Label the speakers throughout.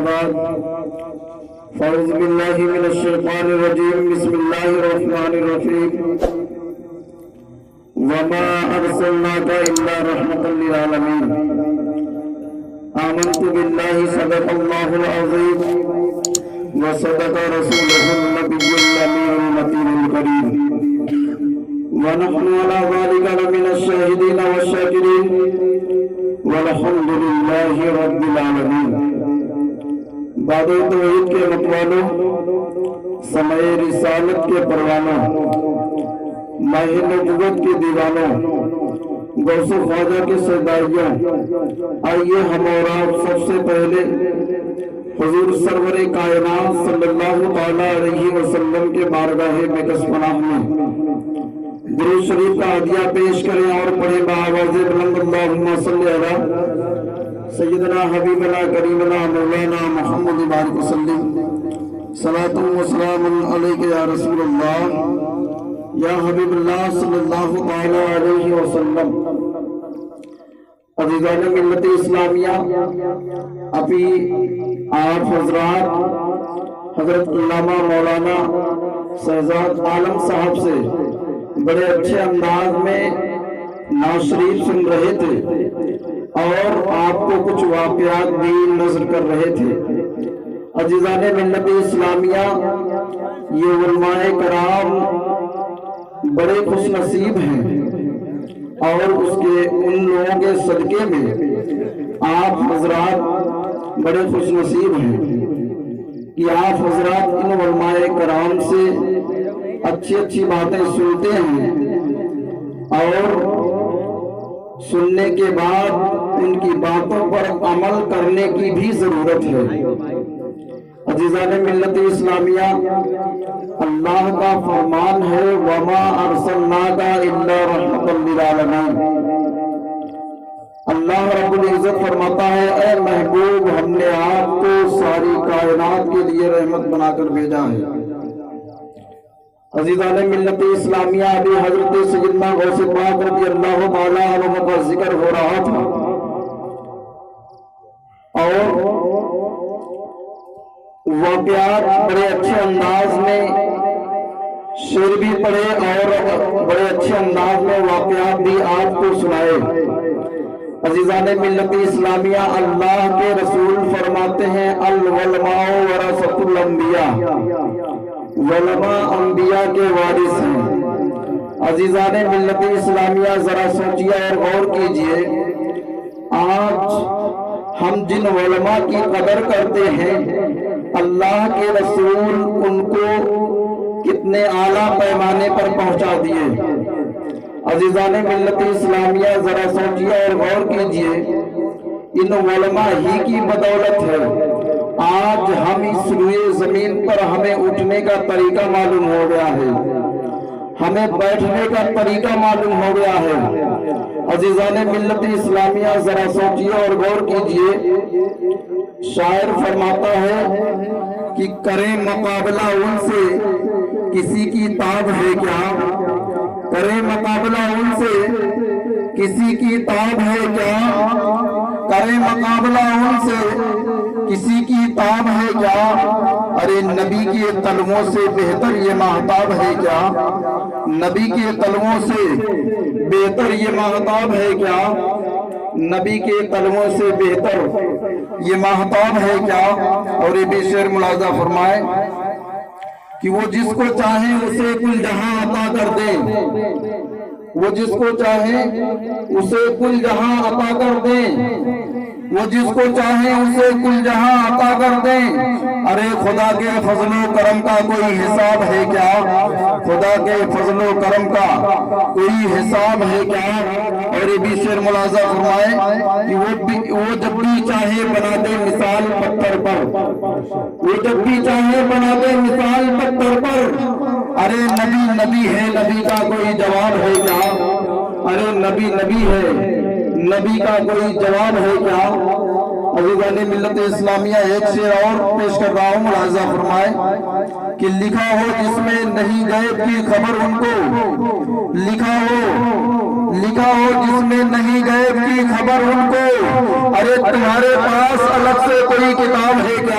Speaker 1: بعد فاعوذ باللہ من الشیطان الرجیم بسم اللہ الرحمن الرحیم وما ارسلناک الا رحمتا للعالمین آمنت باللہ صدق اللہ العظیم وصدق رسولہ النبی الامین المتین الکریم ونحن على ذلك لمن الشاهدين والشاكرين والحمد لله رب العالمين۔ بعد توحید کے متوالوں، سمع رسالت کے پروانوں، ماہ نبوت کے دیوانوں، غوث خواجہ کے سرداریوں، آئیے ہم اور آپ سب سے پہلے حضور سرور کائنات صلی اللہ تعالیٰ علیہ وسلم کے بارگاہ بقدس پناہ میں درود شریف کا ہدیہ پیش کریں اور پڑھیں بآواز بلند اللہم صلی علی سیدنا حبیبنا کریمنا مولانا محمد بارک وسلم صلاۃ و سلام علیک یا رسول اللہ یا حبیب اللہ صلی اللہ تعالی علیہ وسلم۔ عزیزان ملت اسلامیہ، ابھی آپ حضرات حضرت علامہ مولانا شہزاد عالم صاحب سے بڑے اچھے انداز میں نعت شریف سن رہے تھے اور آپ کو کچھ واقعات بھی نظر کر رہے تھے۔ عزیزان ملت اسلامیہ، یہ علماء کرام بڑے خوش نصیب ہیں اور اس کے ان لوگوں کے صدقے میں آپ حضرات بڑے خوش نصیب ہیں کہ آپ حضرات ان علماء کرام سے اچھی اچھی باتیں سنتے ہیں اور سننے کے بعد ان کی باتوں پر عمل کرنے کی بھی ضرورت ہے۔ عزیزان ملت اسلامیہ، اللہ کا فرمان ہے وَمَا أَرْسَلْنَاكَ إِلَّا رَحْمَةً لِلْعَالَمِينَ۔ اللہ رب العزت فرماتا ہے اے محبوب، ہم نے آپ کو ساری کائنات کے لیے رحمت بنا کر بھیجا ہے۔ عزیزان ملت اسلامیہ، ابھی حضرت سیدنا غوث پاک رضی اللہ تعالیٰ عنہ کا ذکر ہو رہا تھا اور واقعات بڑے اچھے انداز میں شعر بھی پڑھے اور بڑے اچھے انداز میں واقعات بھی آپ کو سنائے۔ عزیزان ملت اسلامیہ، اللہ کے رسول فرماتے ہیں العلماء ورثۃ الانبیاء، علماء انبیاء کے وارث ہیں۔ عزیزان ملت اسلامیہ، ذرا سوچیے اور غور کیجئے، آج ہم جن علماء کی قدر کرتے ہیں، اللہ کے رسول ان کو کتنے اعلیٰ پیمانے پر پہنچا دیے۔ عزیزان ملت اسلامیہ، ذرا سوچیے اور غور کیجئے، ان علماء ہی کی بدولت ہے آج ہم اس روئے زمین پر ہمیں اٹھنے کا طریقہ معلوم ہو گیا ہے، ہمیں بیٹھنے کا طریقہ معلوم ہو گیا ہے۔ عزیزان ملت اسلامیہ، ذرا سوچیے اور غور کیجئے، شاعر فرماتا ہے کہ کریں مقابلہ ان سے کسی کی تاب ہے کیا، کریں مقابلہ ان سے کسی کی تاب ہے کیا، کریں مقابلہ ان سے کسی کی تاب ہے کیا، ارے نبی کے قلموں سے بہتر یہ مہتاب ہے کیا، نبی کے قلموں سے بہتر یہ مہتاب ہے کیا، نبی کے قلموں سے بہتر یہ مہتاب ہے کیا۔ اور یہ بھی شعر ملاحظہ فرمائے کہ وہ جس کو چاہیں اسے کل جہاں عطا کر دیں، وہ جس کو چاہیں اسے کل جہاں عطا کر دیں، وہ جس کو چاہیں اسے کل جہاں عطا کر دیں، ارے خدا کے فضل و کرم کا کوئی حساب ہے کیا، خدا کے فضل و کرم کا کوئی حساب ہے کیا۔ اور یہ بھی شعر ملاحظہ فرمائے کہ وہ جب بھی چاہے بنا دے مثال پتھر پر، وہ جب بھی چاہے بنا دے مثال پتھر پر، ارے نبی نبی ہے، نبی کا کوئی جواب ہے کیا، ارے نبی نبی ہے، نبی کا کوئی جواب ہے کیا۔ عزیزان ملت اسلامیہ، ایک شعر اور پیش کر رہا ہوں، ملاحظہ فرمائے کہ لکھا ہو جس میں نہیں غیب کی خبر ان کو، لکھا ہو جس میں نہیں غیب کی خبر ان کو، ارے تمہارے پاس الگ سے کوئی کتاب ہے کیا،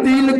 Speaker 1: 3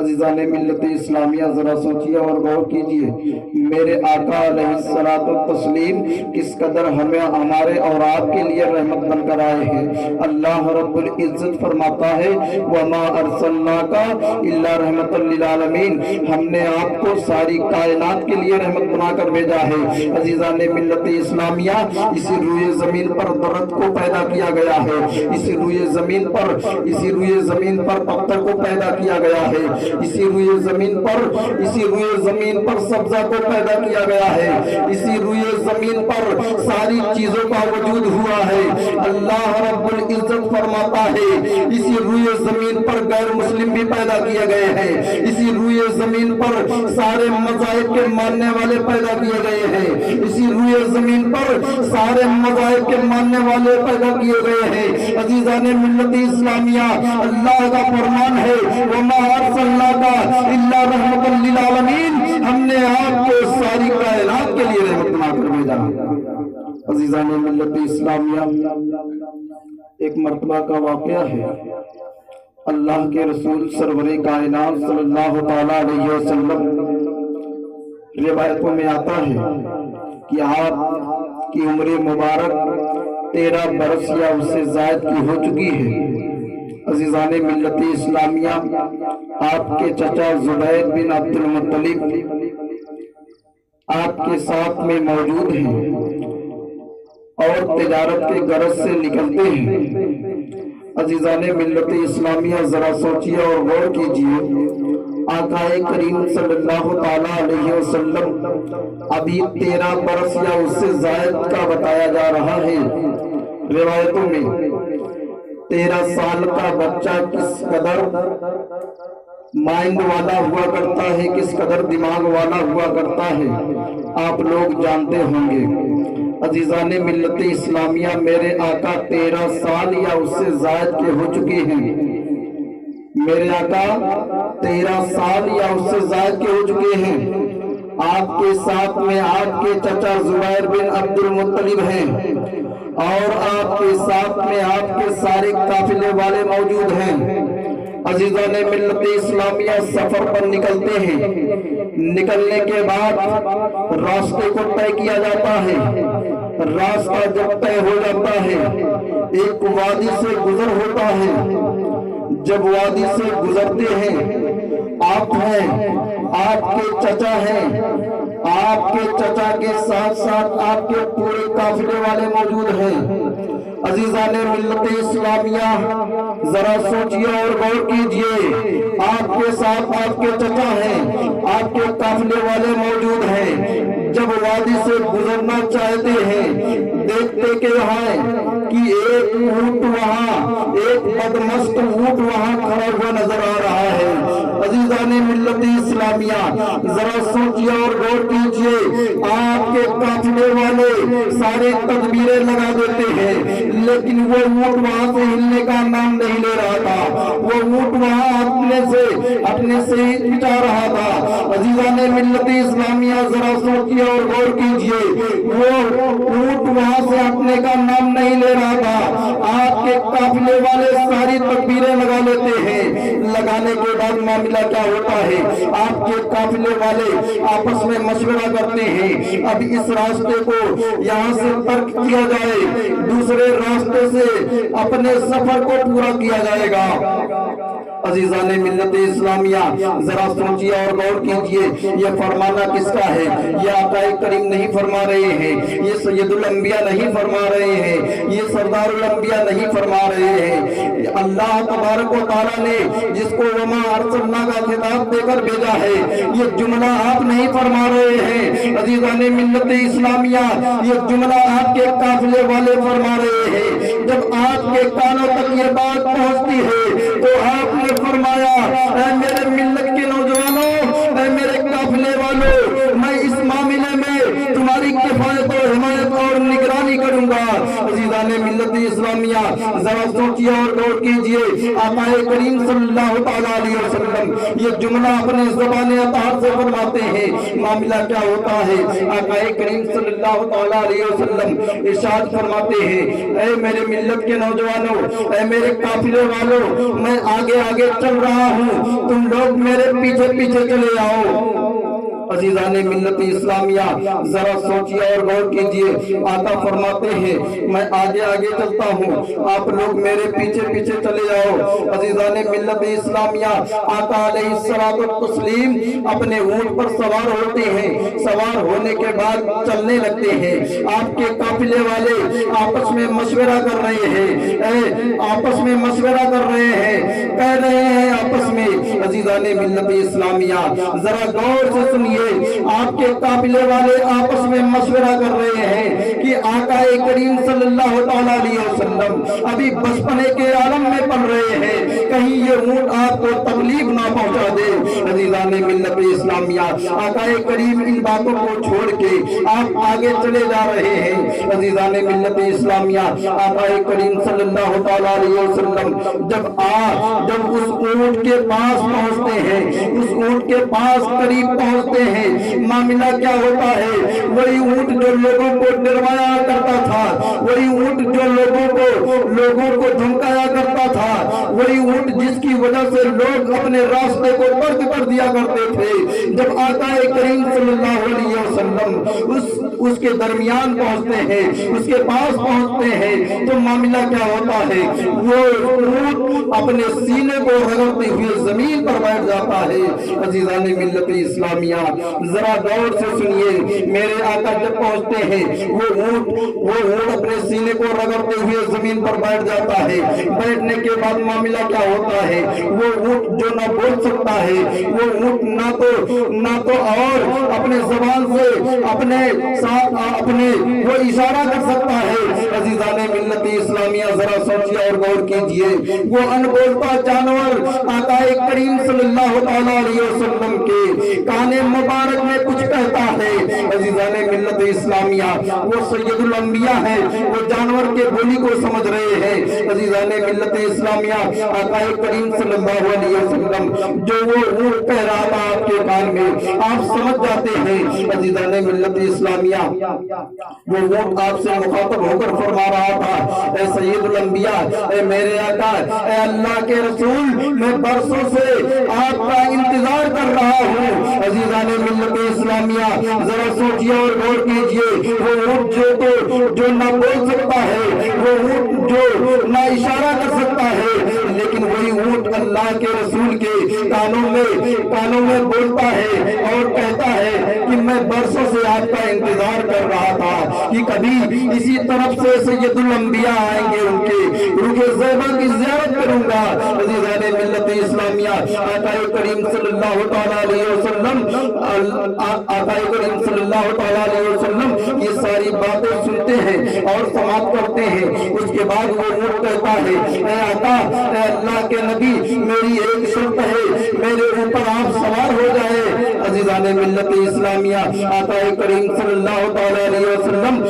Speaker 1: عزیزان ملت اسلامیہ ذرا سوچیے اور غور کیجئے، میرے آقا علیہ الصلوۃ والتسلیم کس قدر ہمیں ہمارے اور آپ کے لیے رحمت بن کر آئے ہیں۔ اللہ رب العزت فرماتا ہے وَمَا أَرْسَلْنَاكَ إِلَّا رَحْمَةً لِّلْعَالَمِينَ، ہم نے آپ کو ساری کائنات کے لیے رحمت بنا کر بھیجا ہے۔ عزیزان ملت اسلامیہ، اسی روئے زمین پر درخت کو پیدا کیا گیا ہے، اسی روئے زمین پر پتھر کو پیدا کیا گیا ہے، اسی روئے زمین پر سبزہ کو پیدا کیا گیا ہے، اسی روئے زمین پر ساری چیزوں کا وجود ہوا ہے۔ اللہ رب العزت فرماتا ہے اسی روئے زمین پر غیر مسلم بھی پیدا کیے گئے ہیں، اسی روئے زمین پر سارے مذاہب کے ماننے والے پیدا کیے گئے ہیں، اسی روئے زمین پر سارے مذاہب کے ماننے والے پیدا کیے گئے ہیں۔ عزیزان ملت اسلامیہ، اللہ کا فرمان ہے وَمَا أَرْسَلْنَاكَ إِلَّا رَحْمَةً لِّلْعَالَمِينَ، ہم نے آپ کو ساری کائنات کے لیے رحمت بنا کر بھیجا۔ عزیزان ملت اسلامیہ، ایک مرتبہ کا واقعہ ہے، اللہ کے رسول سرور کائنات صلی اللہ تعالیٰ علیہ وسلم، روایتوں میں آتا ہے کہ آپ کی عمر مبارک 13 برس یا اس سے زائد کی ہو چکی ہے۔ عزیزان ملت اسلامیہ، آپ کے چچا زبیر بن عبد المطلب آپ کے ساتھ میں موجود ہیں اور تجارت کے غرض سے نکلتے ہیں۔ عزیزان ملت اسلامیہ، ذرا سوچیے اور غور کیجئے، آقا کریم صلی اللہ تعالیٰ علیہ وسلم ابھی 13 برس یا اس سے زائد کا بتایا جا رہا ہے۔ روایتوں میں 13 سال کا بچہ کس قدر مائنڈ والا ہوا کرتا ہے، کس قدر دماغ والا ہوا کرتا ہے، آپ لوگ جانتے ہوں گے۔ عزیزان ملت اسلامیہ، میرے آقا 13 سال یا اس سے زائد کے ہو چکے ہیں، میرے آقا 13 سال یا اس سے زائد کے ہو چکے ہیں۔ آپ کے ساتھ میں آپ کے چچا زبیر بن عبد المطلب ہیں اور آپ کے ساتھ میں آپ کے سارے قافلے والے موجود ہیں۔ عزیزان ملت اسلامیہ، سفر پر نکلتے ہیں، نکلنے کے بعد راستے کو طے کیا جاتا ہے۔ راستہ جب طے ہو جاتا ہے، ایک وادی سے گزر ہوتا ہے۔ جب وادی سے گزرتے ہیں، آپ ہیں، آپ کے چچا ہیں، آپ کے چچا کے ساتھ ساتھ آپ کے پورے قافلے والے موجود ہیں۔ عزیزان ملت اسلامیہ، ذرا سوچیے اور غور کیجئے، آپ کے ساتھ آپ کے چچا ہیں، آپ کے قافلے والے موجود ہیں۔ جب وادی سے گزرنا چاہتے ہیں، دیکھتے کہ ایک اونٹ وہاں، ایک بدمست اونٹ وہاں کھڑا ہوا نظر آ رہا ہے۔ عزیزان ملت اسلامیہ، ذرا سوچیے اور غور کیجئے، آپ کے قافلے والے سارے تدبیریں لگا دیتے ہیں، لیکن وہ اونٹ وہاں سے ہلنے کا نام نہیں لے رہا تھا، وہ اونٹ وہاں اپنے سے ہی پچا رہا تھا۔ عزیزان ملت اسلامیہ، ذرا سوچیے اور غور کیجئے، وہ اونٹ وہاں سے اپنے کا نام نہیں لے رہا تھا۔ آپ کے قافلے والے ساری تدبیریں لگا لیتے ہیں، لگانے کے بعد معاملہ کیا ہوتا ہے، آپ کے قافلے والے آپس میں مشورہ کرتے ہیں، اب اس راستے کو یہاں سے ترک کیا جائے، دوسرے راستے سے اپنے سفر کو پورا کیا جائے گا۔ عزیزان ملت اسلامیہ، ذرا سوچیے اور غور کیجئے، یہ فرمانا کس کا ہے؟ یہ آقا کریم نہیں فرما رہے ہیں، یہ سید الانبیاء نہیں فرما رہے ہیں، یہ سردار الانبیاء نہیں فرما رہے ہیں۔ اللہ تبارک و تعالیٰ نے جس کو وما ارسلنا کا خطاب دے کر بھیجا ہے، یہ جملہ آپ نہیں فرما رہے ہیں۔ عزیزان ملت اسلامیہ، یہ جملہ آپ کے قافلے والے فرما رہے ہیں۔ جب آپ کے کانوں تک یہ بات پہنچتی ہے تو آپ نے فرمایا، اے میرے ملت کے نوجوانوں، اے میرے قافلے والوں، میں اس معاملے میں تمہاری کفایت اور حمایت اور نگرانی کروں گا۔ عزیزان ملت اسلام اسلامیہ ذرا سوچیے اور غور کیجئے آقا کریم صلی اللہ علیہ وسلم یہ جملہ اپنے زبان اطہر سے فرماتے ہیں، معاملہ کیا ہوتا ہے؟ آقا کریم صلی اللہ علیہ وسلم ارشاد فرماتے ہیں، اے میرے ملت کے نوجوانوں، اے میرے قافلے والوں، میں آگے آگے چل رہا ہوں، تم لوگ میرے پیچھے پیچھے چلے آؤ۔ عزیزان ملت اسلامیہ ذرا سوچیے اور غور کیجئے، آقا فرماتے ہیں میں آگے آگے چلتا ہوں، آپ لوگ میرے پیچھے پیچھے چلے جاؤ۔ عزیزان ملت اسلامیہ آقا علیہ الصلوۃ والتسلیم اپنے اونٹ پر سوار ہوتے ہیں، سوار ہونے کے بعد چلنے لگتے ہیں، آپ کے قافلے والے آپس میں مشورہ کر رہے ہیں، آپس میں مشورہ کر رہے ہیں، کہہ رہے ہیں آپس میں۔ عزیزان ملت اسلامیہ ذرا غور سے سنیے، آپ کے قافلے والے آپس میں مشورہ کر رہے ہیں کہ آقا کریم صلی اللہ علیہ وسلم ابھی بچپنے کے عالم میں پڑھ رہے ہیں، کہیں یہ اونٹ آپ کو تکلیف نہ پہنچا دے۔ عزیزان ملت اسلامیہ آقا کریم ان باتوں کو چھوڑ کے آپ آگے چلے جا رہے ہیں۔ عزیزان ملت اسلامیہ آقا کریم صلی اللہ علیہ وسلم جب اس اونٹ کے پاس پہنچتے ہیں، اس اونٹ کے پاس قریب پہنچتے ہیں، معاملہ کیا ہوتا ہے؟ وہی اونٹ جو لوگوں کو ڈروایا کرتا تھا، وہی اونٹ جو لوگوں کو دھمکایا کرتا تھا، وہی اونٹ جس کی وجہ سے لوگ اپنے راستے کو ترک کر دیا کرتے تھے، جب آقا کریم صلی اللہ علیہ وسلم اس کے درمیان پہنچتے ہیں، اس کے پاس پہنچتے ہیں، تو معاملہ کیا ہوتا ہے؟ وہ اونٹ اپنے سینے کو رگڑتے ہوئے زمین پر بیٹھ جاتا ہے۔ عزیزان ملت اسلامیہ ذرا غور سے سنیے، میرے آقا جب پہنچتے ہیں وہ اونٹ اپنے سینے کو رگڑتے ہوئے زمین پر بیٹھ جاتا ہے۔ بیٹھنے کے بعد معاملہ کیا ہوتا ہے؟ وہ اونٹ جو نہ بول سکتا ہے، وہ اونٹ نہ تو اور اپنے زبان سے اپنے وہ اشارہ کر سکتا ہے۔ عزیزان ملت اسلامیہ ذرا سوچیے اور غور کیجئے، وہ انبولتا جانور آقا کریم صلی اللہ علیہ وسلم کے کان مبارک میں کچھ کہتا ہے۔ عزیزان ملت اسلامیہ وہ سید الانبیاء ہے، وہ جانور کے بولی کو سمجھ رہے ہیں۔ عزیزان ملت اسلامیہ آقا کریم صلی اللہ علیہ وسلم جو وہ اونٹ کہہ رہا تھا آپ کے کان میں، آپ سمجھ جاتے ہیں۔ عزیزان ملت اسلامیہ وہ اونٹ آپ سے مخاطب ہو کر فرما رہا تھا، اے سید الانبیاء، اے میرے آقا، اے اللہ کے رسول، میں برسوں سے آپ کا انتظار کر رہا ہوں۔ عزیزان ملت اسلامیہ ذرا سوچیے اور غور کیجئے، وہ اونٹ جو نہ بول سکتا ہے، وہ اونٹ جو نہ اشارہ کر سکتا ہے، لیکن وہی اونٹ اللہ کے رسول کے کانوں میں بولتا ہے اور کہتا ہے کہ میں برسوں سے آپ کا انتظار کر رہا تھا کہ کبھی اسی طرف سے سید الانبیاء آئیں گے، ان کے روح زیبہ کی زیارت کروں گا۔ عزیزان ملت اسلامیہ آقا کریم صلی اللہ علیہ وسلم یہ ساری باتیں سنتے ہیں اور سماعت کرتے ہیں۔ اس کے بعد وہ اونٹ کہتا ہے، اے آقا، اے اللہ کے نبی، میری ایک شرط ہے، میرے اوپر آپ سوار ہو جائے۔ عزیزان ملت اسلامیہ آقا کریم صلی اللہ علیہ وسلم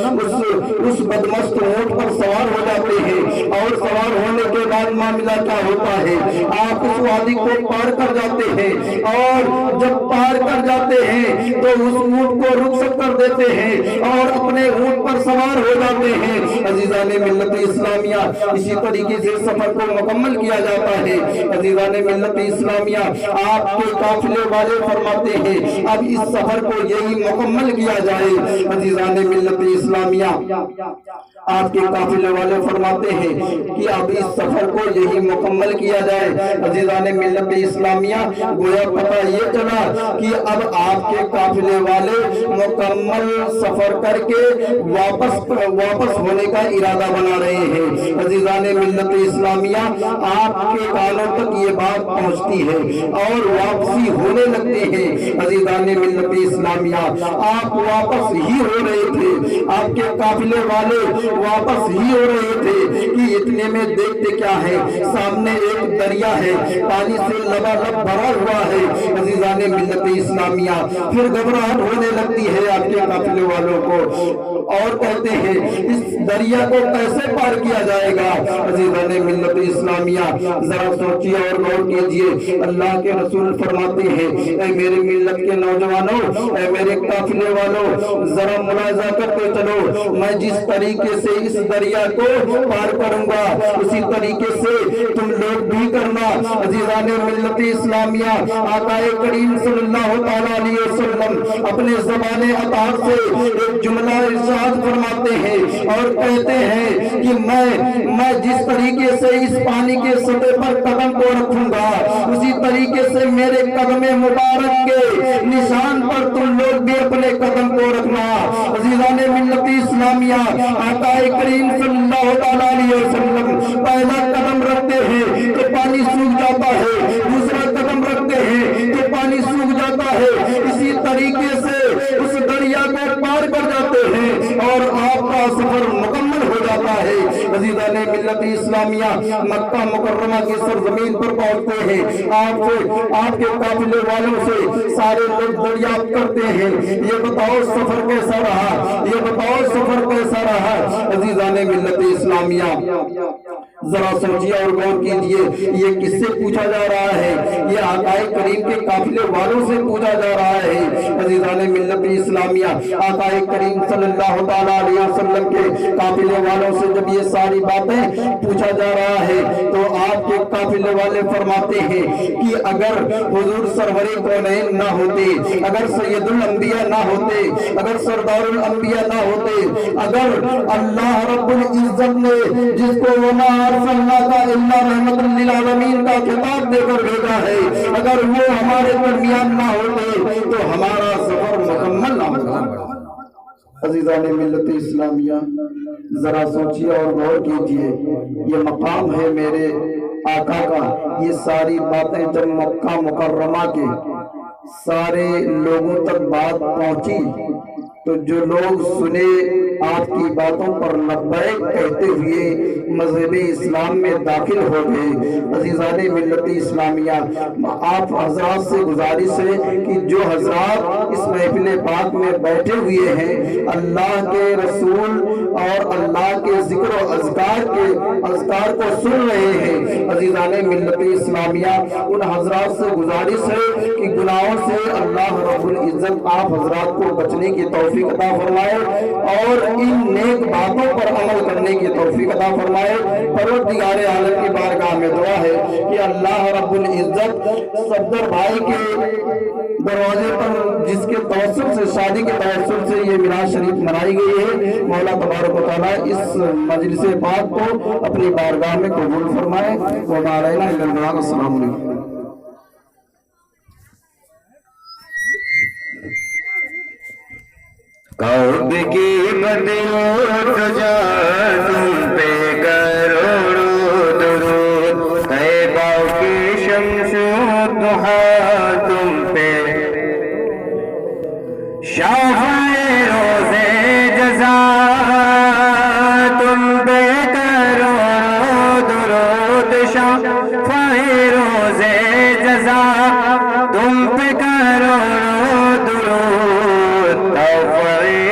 Speaker 1: اس بدمست اونٹ پر سوار ہو جاتے ہیں، اور سوار ہونے کے بعد معاملہ کیا ہوتا ہے؟ آپ اس وادی کو پار کر جاتے ہیں، اور جب پار کر جاتے ہیں تو اس اونٹ کو رخصت کر دیتے ہیں اور اپنے اونٹ پر سوار ہو جاتے ہیں۔ عزیزان ملت اسلامیہ اسی طریقے سے سفر کو مکمل کیا جاتا ہے۔ عزیزان ملت اسلامیہ آپ کے قافلے والے فرماتے ہیں اب اس سفر کو یہی مکمل کیا جائے۔ عزیزان ملت اسلامیہ آپ کے قافلے والے فرماتے ہیں کہ اب اس سفر کو یہی مکمل کیا جائے۔ عزیزان ملت اسلامیہ گویا پتہ یہ چلا کہ اب آپ کے قافلے والے مکمل سفر کر کے واپس ہونے کا ارادہ بنا رہے ہیں۔ عزیزان ملت اسلامیہ آپ کے کانوں تک یہ بات پہنچتی ہے اور واپسی ہونے لگتے ہیں۔ عزیزان ملت اسلامیہ آپ واپس ہی ہو رہے تھے، آپ کے قافلے والے واپس ہی ہو رہے تھے کہ اتنے میں دیکھتے کیا ہے؟ سامنے ایک دریا ہے، پانی سے لبالب بھرا ہوا ہے۔ عزیزان ملت اسلامیہ پھر گھبراہٹ ہونے لگتی ہے آپ کے قافلے والوں کو، اور کہتے ہیں اس دریا کو کیسے پار کیا جائے گا؟ عزیزان ملت اسلامیہ ذرا سوچیے اور غور کیجئے۔ اللہ کے رسول فرماتے ہیں اے میری ملت کے نوجوانوں، اے میرے قافلے والوں، ذرا ملاحظہ کرتے چلو، میں جس طریقے سے اس دریا کو پار کروں گا اسی طریقے سے تم لوگ بھی کرنا۔ عزیزان ملت اسلامیہ، آقا کریم صلی اللہ علیہ وسلم اپنے زبان اطہر سے ایک جملہ ارشاد فرماتے ہیں اور کہتے ہیں کہ میں جس طریقے سے اس پانی کے سطح پر قدم کو رکھوں گا اسی طریقے سے میرے قدم مبارک کے نشان پر تم لوگ بھی اپنے قدم کو رکھنا۔ عزیزان ملت اسلامیہ، آقا کریم صلی اللہ علیہ وسلم پہلا قدم رکھتے ہیں تو پانی سوکھ جاتا ہے، دوسرا قدم رکھتے ہیں تو پانی سوکھ جاتا ہے، اسی طریقے سے اس دریا کو پار کر جاتے ہیں اور آپ کا سفر مکمل ہو جاتا ہے۔ عزیزان ملت اسلامیہ، مکہ مکرمہ کی سرزمین پر پہنچتے ہیں، آپ کے قافلے والوں سے سارے لوگ دریافت کرتے ہیں یہ بتاؤ سفر کیسا رہا، یہ بتاؤ سفر کیسا رہا۔ عزیزان ملت اسلامیہ ذرا سمجھیے اور غور کیجئے، یہ کس سے پوچھا جا رہا ہے؟ یہ آقا کریم کے قافلے والوں سے پوچھا جا رہا ہے۔ عزیزان ملت اسلامیہ، آقا کریم صلی اللہ علیہ وسلم کے قافلے والوں سے جب یہ ساری باتیں پوچھا جا رہا ہے تو آپ کے قافلے والے فرماتے ہیں کہ اگر حضور سرور کونین نہ ہوتے، اگر سید الانبیاء نہ ہوتے، اگر سردار الانبیاء نہ ہوتے، اگر اللہ رب العزت نے جس کو وما ارسلناک الا رحمت للعالمین کا خطاب دے کر بھیجا ہے، اگر وہ ہمارے درمیان نہ ہوتے تو ہمارا سفر مکمل نہ ہوتا۔ عزیزان ملت اسلامیہ ذرا سوچیے اور غور کیجئے، یہ مقام ہے میرے آقا کا۔ یہ ساری باتیں جب مکہ مکرمہ کے سارے لوگوں تک بات پہنچی تو جو لوگ سنے آپ کی باتوں پر لبیک کہتے ہوئے مذہب اسلام میں داخل ہو گئے۔ عزیزان ملت اسلامیہ، آپ حضرات سے گزارش ہے کہ جو حضرات اس محفل پاک میں بیٹھے ہوئے ہیں، اللہ کے رسول اور اللہ کے ذکر و اذکار کو سن رہے ہیں، عزیزان ملت اسلامیہ ان حضرات سے گزارش ہے کہ گناہوں سے اللہ رب العزت آپ حضرات کو بچنے کی توفیق عطا فرمائے اور ان نیک باتوں پر عمل کرنے کی توفیق عطا فرمائے۔ پروردگار عالم کی بارگاہ میں دعا ہے کہ اللہ رب العزت صفدر بھائی کے دروازے پر جس کے توسل سے، شادی کے توسل سے یہ میراث شریف منائی گئی ہے، مولا تبارک و تعالیٰ اس مجلس پاک کو اپنی بارگاہ میں قبول فرمائے۔ وما علینا الا البلاغ۔ السلام علیکم۔
Speaker 2: کعب کی بدرود جا تم پہ کروڑوں درود، طیبہ کی شمس و ضحیٰ تم پہ، شافعِ روزے جزا تم پہ کروڑوں درود، شافعِ روزے جزا تم پہ کروڑوں درود،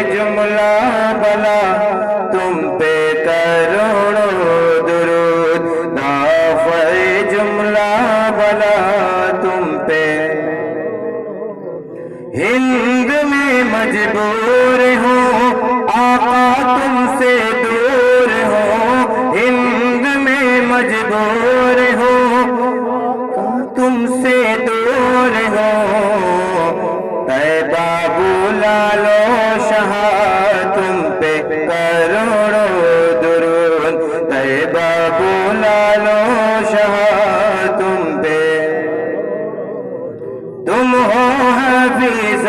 Speaker 2: جملہ بلا تم پہ کروڑوں درود، دافع جملہ بلا تم پہ، ہند میں مجبور ہوں آقا تم سے دور ہوں، ہند میں مجبور ہوں تم سے دور ہوں، طیبہ بلا لو تم پہ کروڑوں درود، طیبہ بلا لو شاہ تم پہ، تم ہو حفیظ و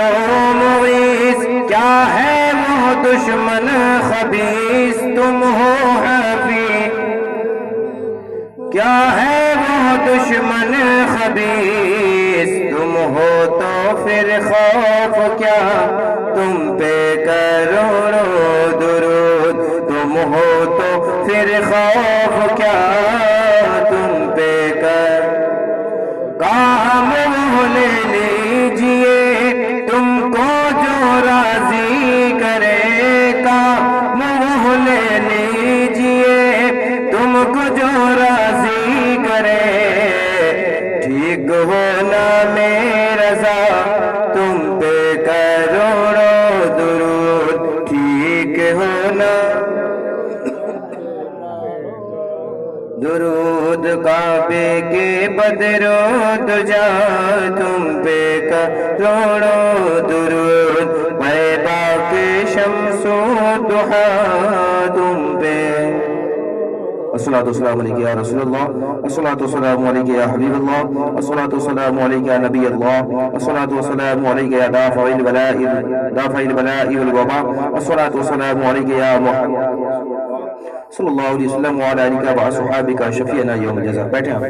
Speaker 2: مغیث کیا ہے وہ دشمن خبیث، تم ہو حفیظ کیا ہے وہ دشمن خبیث، تم ہو تو پھر خوف کیا تم پہ کروڑوں درود، تم ہو تو پھر خوف کیا تم پہ کام وہ لے لیجئے تم کو جو راضی کرے، کام ایک ہو نام رضا تم پہ کروڑوں درود ٹھیک ہو نا درود کعبے کے بدرود جا تم پہ کروڑوں درود طیبہ کے شمس و ضحا تم پہ الصلاة والسلام علیکہ یا رسول اللہ الصلاة والسلام علیکہ یا حبیب اللہ الصلاة والسلام علیکہ یا نبی اللہ الصلاة والسلام علیکہ یا دافع البلاء والوباء الصلاة والسلام علیکہ یا محمد صلی اللہ علیہ وسلم وعلی آلہ وصحبہ شفیعنا یوم الجزا. بیٹھیں آپ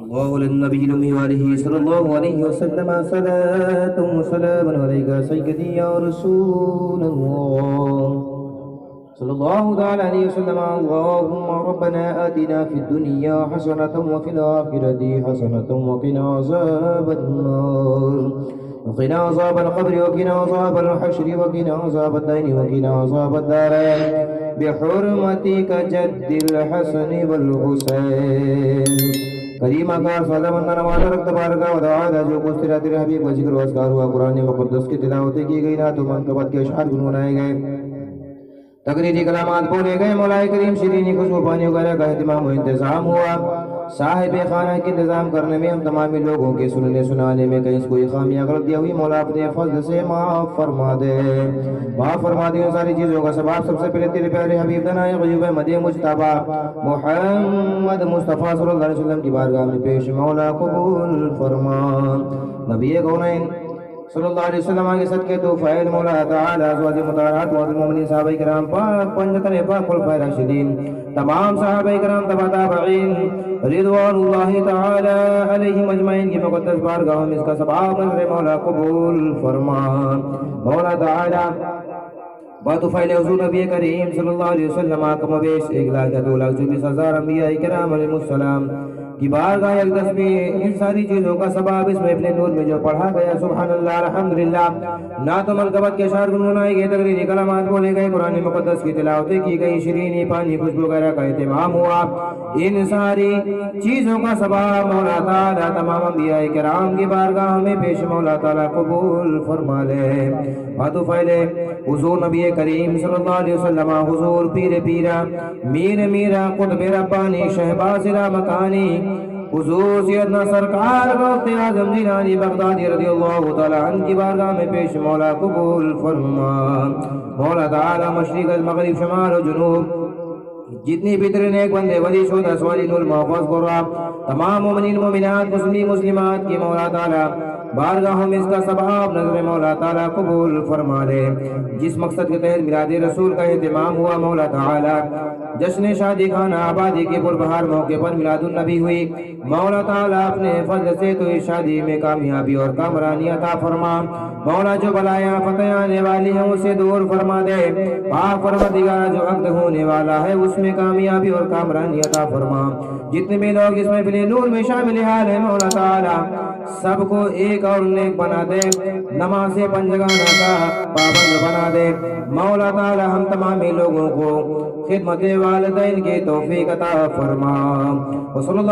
Speaker 2: اللہ علیہ النبی الأمی وآلہ صلی اللہ علیہ وسلم صلاة وسلام علیکہ سیدی یا رسول اللہ صلی اللہ تعالی علیہ وسلم. اللہم ربنا آتنا فی الدنیا حسنة وفی الآخرة حسنة وقنا عذاب النار وقنا عذاب القبر وقنا عذاب الحشر وقنا عذاب الدین وقنا عذاب الدارین بحرمتک جد الحسن والحسین. کریمہ کا صلی اللہ علیہ رکھت بارکہ و دعا جو کچھ تیرا تیرے حبیب و ذکر و اذکار ہوا قرآن مقدس کی تلاوتیں کی گئی نعت و منقبت کے اشعار گنگنائے گئے تقریری کلامات بولے گئے مولا کریم شیرینی خوشبو پانی وغیرہ کا اہتمام و انتظام ہوا. صاحب خانہ کے انتظام کرنے میں ہم تمامی لوگوں کے سننے سنانے میں کہیں کوئی خامیاں غلطیاں ہوئی مولا اپنے فضل سے معاف فرما دے. معاف فرما دے ان ساری چیزوں کا سبب سب سے پہلے تیرے پیارے حبیب دنائے غیوب مدی مجتبی محمد مصطفیٰ صلی اللہ علیہ وسلم کی بارگاہ میں پیش مولا قبول فرما. نبی کونین صلی اللہ علیہ وسلم کے صدقے تو فائل مولا تعالی ازواج مطہرات و المومنین صحابہ کرام پاک پنجتن پاک خلفائے راشدین تمام صحابہ کرام تبع تابعین رضوان اللہ تعالی علیہم اجمعین کی مقدس بارگاہ میں اس کا ثواب نظر مولا قبول فرما. مولا تعالی بطفیل حضور نبی کریم صلی اللہ علیہ وسلم کم بیش 1,02,24,000 انبیاء کرام علیہ السلام کی بارگاہ اقدس میں ان ساری چیزوں کا سبب اس میں اپنے نور میں جو پڑھا گیا سبحان اللہ الحمدللہ نعت و منقبت کے اشعار گنگنائے گئے تقریری کلمات بولے گئے قرآن مقدس کی تلاوتیں کی گئی شیرینی پانی خوشبو وغیرہ کا اہتمام ہوا. ان ساری چیزوں کا سبب مولا تعالی تمام انبیاء کرام کی بارگاہ میں پیش مولا تعالی قبول فرما لے. بطفیل حضور نبی کریم صلی اللہ علیہ وسلم حضور پیر پیرا میر میرا قطب ربانی شہباز مکانی حضور سیدنا سرکار غوث اعظم جیلانی بغدادی رضی اللہ تعالی عنہ کی بارگاہ میں پیش مولا قبول فرما. مولا تعالی مشرق المغرب شمال و جنوب جتنی بھی تیرے نیک بندے ولی شہداء صالحین المحفوظ قرآن تمام مومنین مومنات مسلمین مسلمات کی مولا تعالی بارگاہوں میں اس کا ثواب نظر مولا تعالی قبول فرما لے. جس مقصد کے تحت میلاد رسول کا اہتمام ہوا مولا تعالی جشن شادی خانہ آبادی کے پربہار موقع پر میلاد النبی ہوئی مولا تعالی اپنے فضل سے تو اس شادی میں کامیابی اور کامرانی عطا فرما. مولا جو بلایاں فتح آنے والی ہیں اسے دور فرما دے. پاک پروردگار جو عقد ہونے والا ہے اس میں کامیابی اور کامرانی عطا فرما. جتنے بھی لوگ اس میں بلے نور میں شامل حال ہے مولا تعالی سب کو ایک اور نیک بنا دے. نماز پنجگانہ کا پابند بنا دے مولا تعالی. ہم تمامی لوگوں کو خدمت والدین کی توفیق عطا فرما. وصلی اللہ